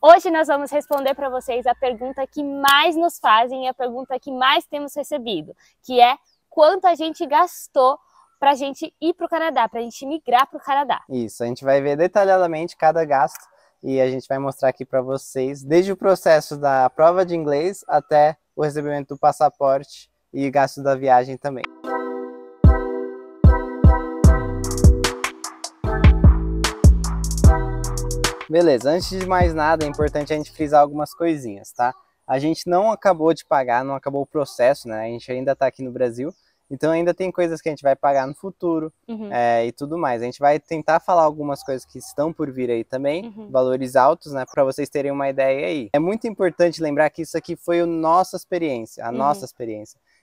Hoje nós vamos responder para vocês a pergunta que mais nos fazem e a pergunta que mais temos recebido, que é quanto a gente gastou para a gente ir para o Canadá, para a gente migrar para o Canadá. Isso, a gente vai ver detalhadamente cada gasto e a gente vai mostrar aqui para vocês, desde o processo da prova de inglês até o recebimento do passaporte e gastos da viagem também. Beleza, antes de mais nada é importante a gente frisar algumas coisinhas, tá? A gente não acabou de pagar, não acabou o processo, né? A gente ainda tá aqui no Brasil, então ainda tem coisas que a gente vai pagar no futuro e tudo mais. A gente vai tentar falar algumas coisas que estão por vir aí também, valores altos, né? Para vocês terem uma ideia aí. É muito importante lembrar que isso aqui foi a nossa experiência,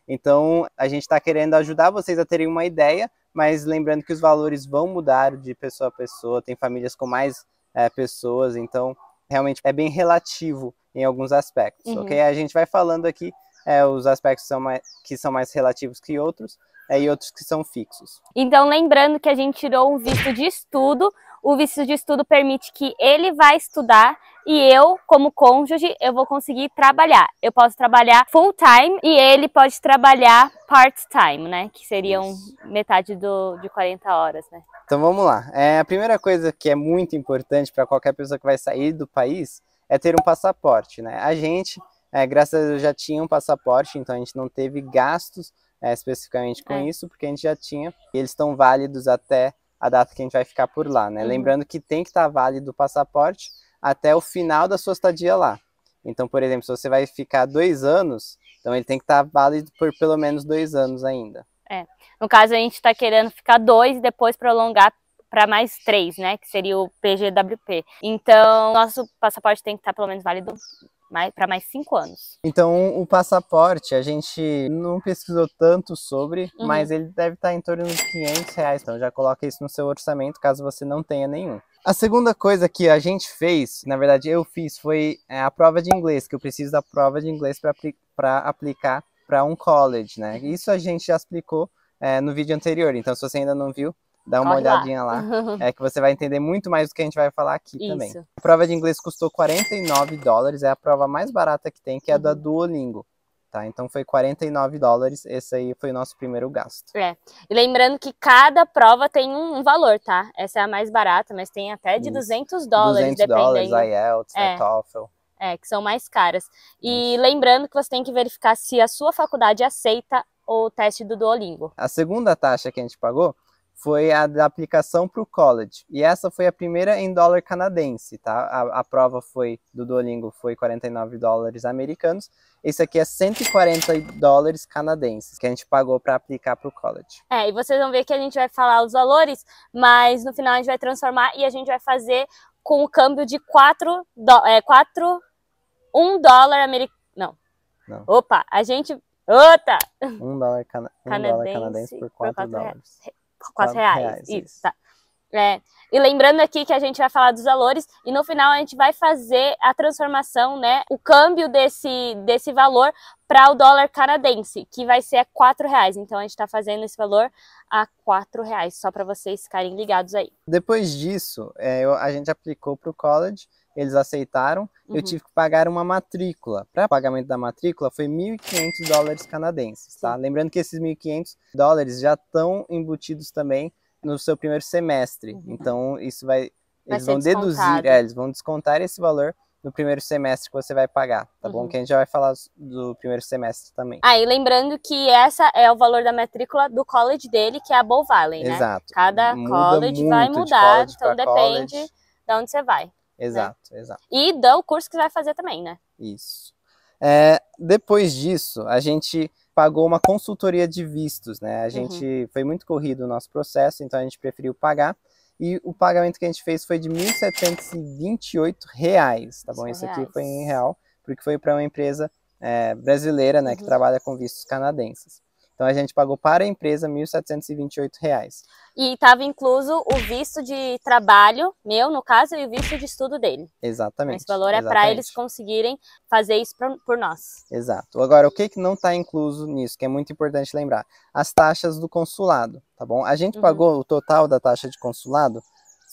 Então a gente tá querendo ajudar vocês a terem uma ideia, mas lembrando que os valores vão mudar de pessoa a pessoa, tem famílias com mais pessoas, então realmente é bem relativo em alguns aspectos, ok? A gente vai falando aqui os aspectos que são mais relativos que outros e outros que são fixos. Então lembrando que a gente tirou um visto de estudo, o visto de estudo permite que ele vai estudar e eu, como cônjuge, eu vou conseguir trabalhar. Eu posso trabalhar full time e ele pode trabalhar part time, né? Que seriam metade de 40 horas, né? Então vamos lá. A primeira coisa que é muito importante para qualquer pessoa que vai sair do país é ter um passaporte, né? A gente, graças a Deus, já tinha um passaporte, então a gente não teve gastos especificamente com isso, porque a gente já tinha. E eles estão válidos até a data que a gente vai ficar por lá, né? Lembrando que tem que estar válido o passaporte até o final da sua estadia lá. Então, por exemplo, se você vai ficar 2 anos, então ele tem que estar válido por pelo menos 2 anos ainda. No caso, a gente está querendo ficar 2 e depois prolongar para mais 3, né? Que seria o PGWP. Então, nosso passaporte tem que estar pelo menos válido para mais 5 anos. Então, o passaporte, a gente não pesquisou tanto sobre, mas ele deve estar em torno de R$500. Então, já coloca isso no seu orçamento, caso você não tenha nenhum. A segunda coisa que a gente fez, na verdade eu fiz, foi a prova de inglês, que eu preciso da prova de inglês para aplicar para um college, né? Isso a gente já explicou no vídeo anterior, então se você ainda não viu, dá uma olhadinha lá, que você vai entender muito mais do que a gente vai falar aqui também. A prova de inglês custou $49, é a prova mais barata que tem, que é a da Duolingo, tá? Então foi $49, esse aí foi o nosso primeiro gasto. E lembrando que cada prova tem um valor, tá? Essa é a mais barata, mas tem até de $200, dependendo. IELTS, TOEFL. Que são mais caras. E lembrando que você tem que verificar se a sua faculdade aceita o teste do Duolingo. A segunda taxa que a gente pagou foi a da aplicação para o college. E essa foi a primeira em dólar canadense, tá? A prova do Duolingo foi $49 americanos. Esse aqui é $140 canadenses, que a gente pagou para aplicar para o college. E vocês vão ver que a gente vai falar os valores, mas no final a gente vai transformar e a gente vai fazer com o câmbio de $1 americano. Não. Opa, a gente... Outra! $1 canadense por $4. R$4. Isso, tá. E lembrando aqui que a gente vai falar dos valores e no final a gente vai fazer a transformação, né? O câmbio desse valor para o dólar canadense, que vai ser a R$4. Então a gente está fazendo esse valor a R$4, só para vocês ficarem ligados aí. Depois disso, a gente aplicou para o college, eles aceitaram, eu tive que pagar uma matrícula. Para pagamento da matrícula foi $1.500 canadenses, tá? Lembrando que esses $1.500 já estão embutidos também no seu primeiro semestre. Então isso eles vão deduzir, eles vão descontar esse valor no primeiro semestre que você vai pagar, tá bom? Que a gente já vai falar do primeiro semestre também. E lembrando que essa é o valor da matrícula do college dele, que é a Bow Valley, né? Exato. Cada college vai mudar, então depende de onde você vai. Exato. E do curso que você vai fazer também, né? Isso. Depois disso, a gente pagou uma consultoria de vistos, né? A gente foi muito corrido o nosso processo, então a gente preferiu pagar. E o pagamento que a gente fez foi de R$1.728, tá bom? Isso aqui foi em real, porque foi para uma empresa brasileira, né, que trabalha com vistos canadenses. Então a gente pagou para a empresa R$1.728. E estava incluso o visto de trabalho meu, no caso, e o visto de estudo dele. Exatamente. Esse valor é para eles conseguirem fazer isso por nós. Exato. Agora, o que não está incluso nisso, que é muito importante lembrar? As taxas do consulado, tá bom? A gente pagou o total da taxa de consulado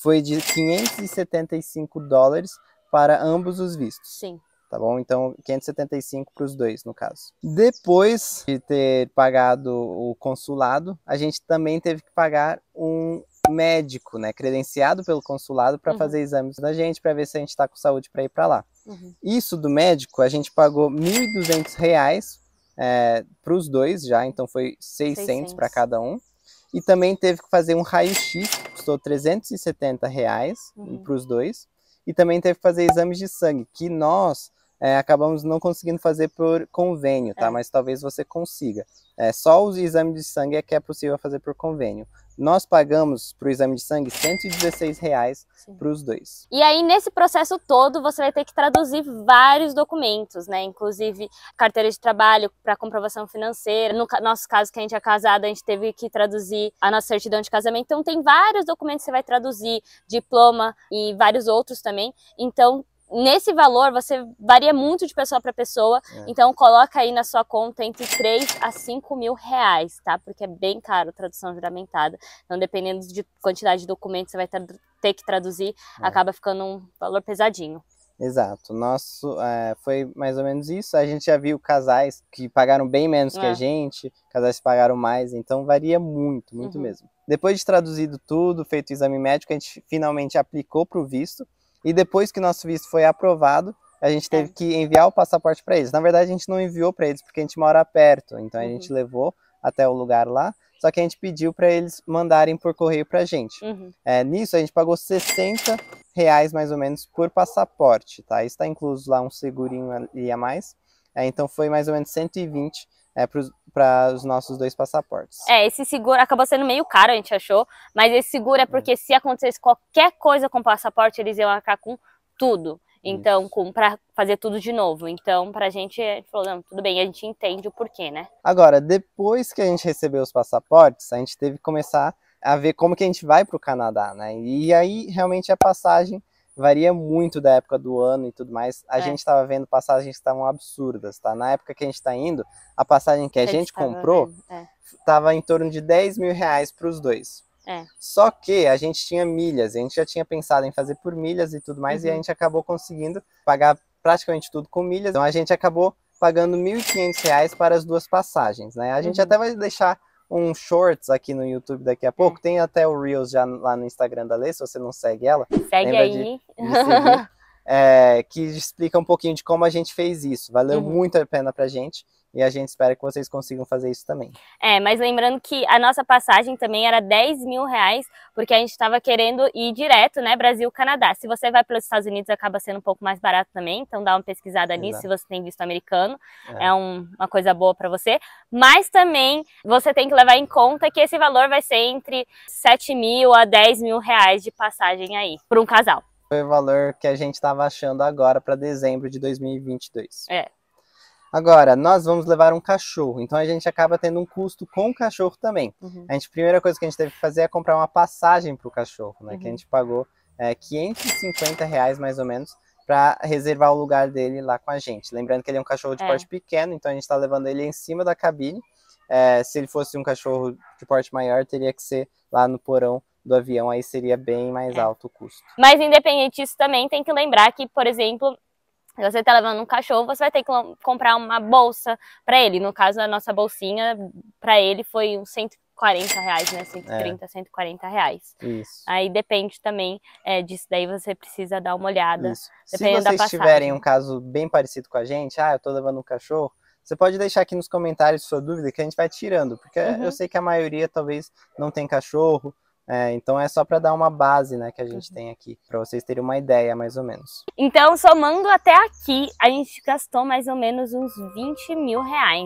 foi de $575 para ambos os vistos. Sim. Tá bom? Então, 575 para os dois, no caso. Depois de ter pagado o consulado, a gente também teve que pagar um médico, né, credenciado pelo consulado para fazer exames da gente, para ver se a gente está com saúde para ir para lá. Isso do médico, a gente pagou R$ 1.200 para os dois já, então foi 600 para cada um. E também teve que fazer um raio-x, custou R$ 370 para os dois. E também teve que fazer exames de sangue, que nós acabamos não conseguindo fazer por convênio, tá? Mas talvez você consiga. Só os exames de sangue é que é possível fazer por convênio. Nós pagamos para o exame de sangue R$ 116 para os dois. E aí, nesse processo todo, você vai ter que traduzir vários documentos, né? Inclusive, carteira de trabalho para comprovação financeira. No nosso caso, que a gente é casado, a gente teve que traduzir a nossa certidão de casamento. Então, tem vários documentos que você vai traduzir, diploma e vários outros também. Então, nesse valor, você varia muito de pessoa para pessoa, então coloca aí na sua conta entre 3 a 5 mil reais, tá? Porque é bem caro a tradução juramentada. Então, dependendo de quantidade de documentos que você vai ter que traduzir, acaba ficando um valor pesadinho. Exato. Nosso foi mais ou menos isso. A gente já viu casais que pagaram bem menos que a gente, casais que pagaram mais, então varia muito, muito mesmo. Depois de traduzido tudo, feito o exame médico, a gente finalmente aplicou para o visto. E depois que o nosso visto foi aprovado, a gente teve que enviar o passaporte para eles. Na verdade, a gente não enviou para eles porque a gente mora perto. Então a gente levou até o lugar lá, só que a gente pediu para eles mandarem por correio para a gente. Nisso a gente pagou R$ 60 mais ou menos por passaporte, tá? Isso está incluso lá um segurinho ali a mais. Então foi mais ou menos 120 para os nossos dois passaportes. Esse seguro acabou sendo meio caro, a gente achou, mas esse seguro é porque se acontecesse qualquer coisa com o passaporte, eles iam arcar com tudo. Então, para fazer tudo de novo. Então, pra gente, a gente falou, não, tudo bem, a gente entende o porquê, né? Agora, depois que a gente recebeu os passaportes, a gente teve que começar a ver como que a gente vai para o Canadá, né? E aí, realmente, a passagem varia muito da época do ano e tudo mais. A gente estava vendo passagens que estavam absurdas, tá? Na época que a gente está indo, a passagem que a gente comprou estava em torno de R$ 10 mil para os dois. Só que a gente tinha milhas, a gente já tinha pensado em fazer por milhas e tudo mais, e a gente acabou conseguindo pagar praticamente tudo com milhas. Então a gente acabou pagando R$ 1.500 para as duas passagens, né? A gente até vai deixar um shorts aqui no YouTube daqui a pouco, tem até o Reels já lá no Instagram da Lê, se você não segue ela. Segue aí. De seguir, que explica um pouquinho de como a gente fez isso. Valeu muito a pena pra gente. E a gente espera que vocês consigam fazer isso também. Mas lembrando que a nossa passagem também era R$ 10 mil, porque a gente estava querendo ir direto, né, Brasil-Canadá. Se você vai pelos Estados Unidos, acaba sendo um pouco mais barato também, então dá uma pesquisada nisso, se você tem visto americano, é uma coisa boa para você. Mas também você tem que levar em conta que esse valor vai ser entre 7 mil a 10 mil reais de passagem aí, para um casal. Foi o valor que a gente estava achando agora para dezembro de 2022. Agora, nós vamos levar um cachorro, então a gente acaba tendo um custo com o cachorro também. A primeira coisa que a gente teve que fazer é comprar uma passagem para o cachorro, né? Que a gente pagou R$ 550 mais ou menos para reservar o lugar dele lá com a gente. Lembrando que ele é um cachorro de porte pequeno, então a gente está levando ele em cima da cabine. Se ele fosse um cachorro de porte maior, teria que ser lá no porão do avião, aí seria bem mais alto o custo. Mas independente disso também, tem que lembrar que, por exemplo, se você está levando um cachorro, você vai ter que comprar uma bolsa para ele. No caso, a nossa bolsinha para ele foi uns R$ 140, né? 130, 140 reais. Isso. Aí depende também disso, daí você precisa dar uma olhada. Isso. Se vocês tiverem um caso bem parecido com a gente, eu tô levando um cachorro, você pode deixar aqui nos comentários sua dúvida que a gente vai tirando, porque eu sei que a maioria talvez não tem cachorro. Então é só para dar uma base, né, que a gente tem aqui, para vocês terem uma ideia mais ou menos. Então, somando até aqui, a gente gastou mais ou menos uns R$ 20 mil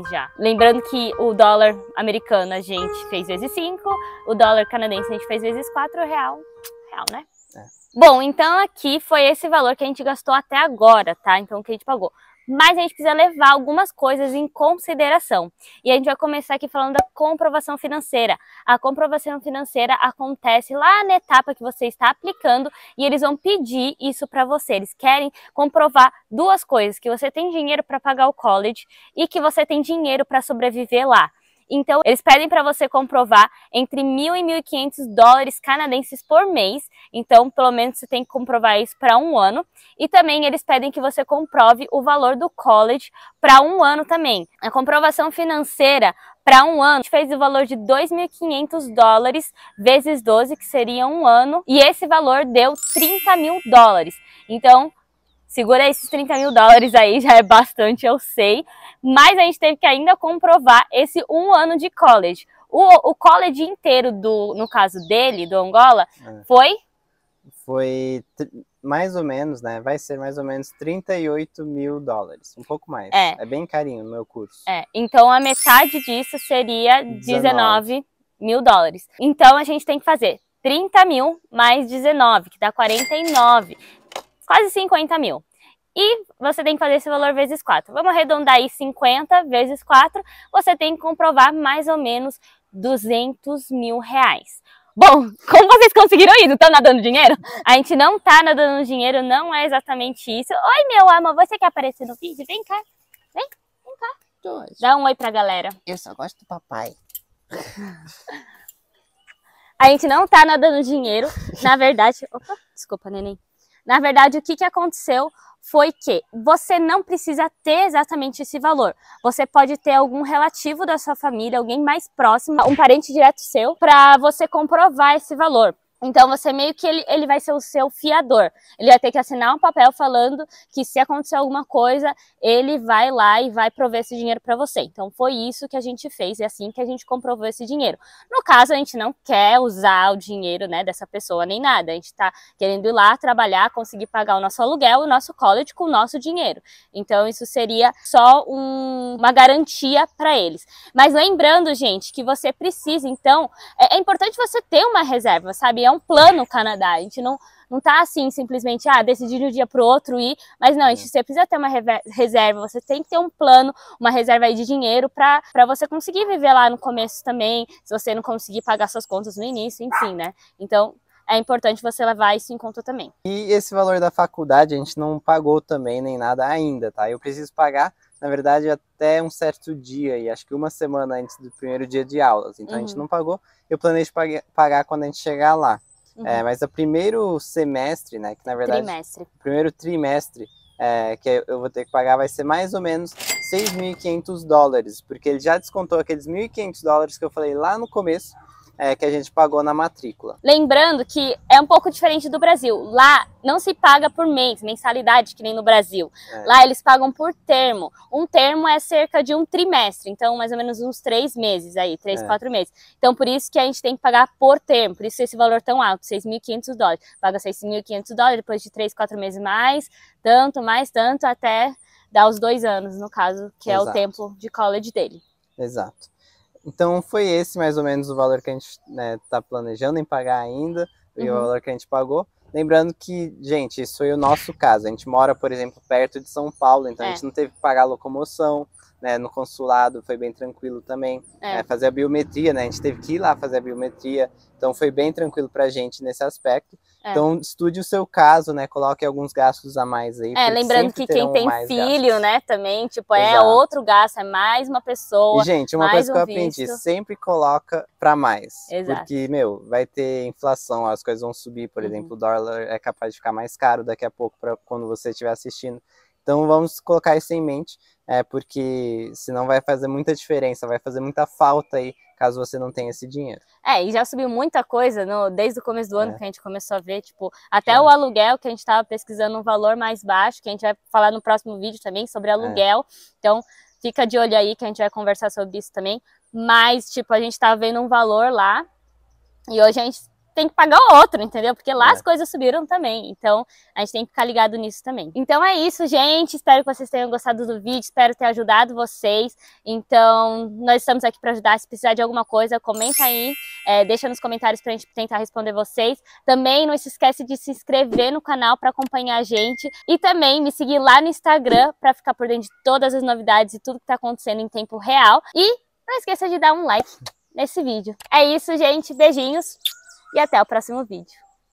já. Lembrando que o dólar americano a gente fez vezes 5, o dólar canadense a gente fez vezes 4, real, né? Bom, então aqui foi esse valor que a gente gastou até agora, tá? Então, o que a gente pagou. Mas a gente precisa levar algumas coisas em consideração. E a gente vai começar aqui falando da comprovação financeira. A comprovação financeira acontece lá na etapa que você está aplicando e eles vão pedir isso para você. Eles querem comprovar duas coisas, que você tem dinheiro para pagar o college e que você tem dinheiro para sobreviver lá. Então, eles pedem para você comprovar entre 1.000 e 1.500 dólares canadenses por mês. Então, pelo menos você tem que comprovar isso para 1 ano. E também eles pedem que você comprove o valor do college para 1 ano também. A comprovação financeira para 1 ano, a gente fez o valor de 2.500 dólares vezes 12, que seria 1 ano. E esse valor deu 30 mil dólares. Então, segura esses 30 mil dólares aí, já é bastante, eu sei. Mas a gente teve que ainda comprovar esse 1 ano de college. O college inteiro, no caso dele, do Angola, foi? Foi mais ou menos, né? Vai ser mais ou menos 38 mil dólares. Um pouco mais. É bem carinho no meu curso. Então a metade disso seria 19 mil dólares. Então a gente tem que fazer 30 mil mais 19, que dá 49. Quase 50 mil. E você tem que fazer esse valor vezes 4. Vamos arredondar aí 50 vezes 4. Você tem que comprovar mais ou menos 200 mil reais. Bom, como vocês conseguiram isso? Estão nadando dinheiro? A gente não tá nadando dinheiro, não é exatamente isso. Oi, meu amor, você quer aparecer no vídeo? Vem cá. Vem cá. Dá um oi pra galera. Eu só gosto do papai. A gente não tá nadando dinheiro. Na verdade... Opa, desculpa, neném. Na verdade, o que aconteceu foi que você não precisa ter exatamente esse valor. Você pode ter algum relativo da sua família, alguém mais próximo, um parente direto seu, para você comprovar esse valor. Então você meio que ele vai ser o seu fiador. Ele vai ter que assinar um papel falando que se acontecer alguma coisa, ele vai lá e vai prover esse dinheiro para você. Então foi isso que a gente fez e assim que a gente comprovou esse dinheiro. No caso, a gente não quer usar o dinheiro, né, dessa pessoa nem nada. A gente tá querendo ir lá trabalhar, conseguir pagar o nosso aluguel, o nosso college com o nosso dinheiro. Então isso seria só uma garantia para eles. Mas lembrando, gente, que você precisa, então, é importante você ter uma reserva, sabe? É um plano Canadá, a gente não tá assim simplesmente, decidir de um dia para o outro ir, mas não, você precisa ter uma reserva, você tem que ter um plano, uma reserva aí de dinheiro para você conseguir viver lá no começo também, se você não conseguir pagar suas contas no início, enfim, né? Então, é importante você levar isso em conta também. E esse valor da faculdade a gente não pagou também, nem nada ainda, tá? Eu preciso pagar, na verdade, até um certo dia, e acho que 1 semana antes do primeiro dia de aulas. Então a gente não pagou, eu planejo pagar quando a gente chegar lá. Mas o primeiro semestre, né, que na verdade... O primeiro trimestre que eu vou ter que pagar vai ser mais ou menos 6.500 dólares, porque ele já descontou aqueles 1.500 dólares que eu falei lá no começo, que a gente pagou na matrícula. Lembrando que é um pouco diferente do Brasil. Lá não se paga por mês, mensalidade, que nem no Brasil. Lá eles pagam por termo. Um termo é cerca de um trimestre, então mais ou menos uns 3 meses aí, 3, 4 meses. Então por isso que a gente tem que pagar por termo, por isso esse valor tão alto, 6.500 dólares. Paga 6.500 dólares, depois de 3, 4 meses mais tanto, até dar os 2 anos, no caso, que é o tempo de college dele. Exato. Então foi esse mais ou menos o valor que a gente tá planejando em pagar ainda, e o valor que a gente pagou. Lembrando que, gente, isso foi o nosso caso. A gente mora, por exemplo, perto de São Paulo, então a gente não teve que pagar locomoção, né? No consulado foi bem tranquilo também. Fazer a biometria, né? A gente teve que ir lá fazer a biometria, então foi bem tranquilo pra gente nesse aspecto. Então estude o seu caso, né? Coloque alguns gastos a mais aí. Lembrando que quem tem filho, né, também, tipo, outro gasto, é mais uma pessoa. E, gente, uma coisa que eu aprendi, sempre coloca pra mais. Porque, vai ter inflação, as coisas vão subir, por exemplo, o dólar é capaz de ficar mais caro daqui a pouco quando você estiver assistindo. Então vamos colocar isso em mente, porque senão vai fazer muita diferença, vai fazer muita falta aí, caso você não tenha esse dinheiro. E já subiu muita coisa desde o começo do ano que a gente começou a ver, tipo, até o aluguel, que a gente estava pesquisando um valor mais baixo, que a gente vai falar no próximo vídeo também sobre aluguel. Então fica de olho aí que a gente vai conversar sobre isso também. Mas, tipo, a gente estava vendo um valor lá e hoje a gente tem que pagar outro, entendeu? Porque lá as coisas subiram também, então a gente tem que ficar ligado nisso também. Então é isso, gente, espero que vocês tenham gostado do vídeo, espero ter ajudado vocês. Então nós estamos aqui para ajudar, se precisar de alguma coisa, comenta aí, deixa nos comentários pra gente tentar responder vocês. Também não se esquece de se inscrever no canal para acompanhar a gente e também me seguir lá no Instagram para ficar por dentro de todas as novidades e tudo que tá acontecendo em tempo real. E não esqueça de dar um like nesse vídeo. É isso, gente, beijinhos. E até o próximo vídeo.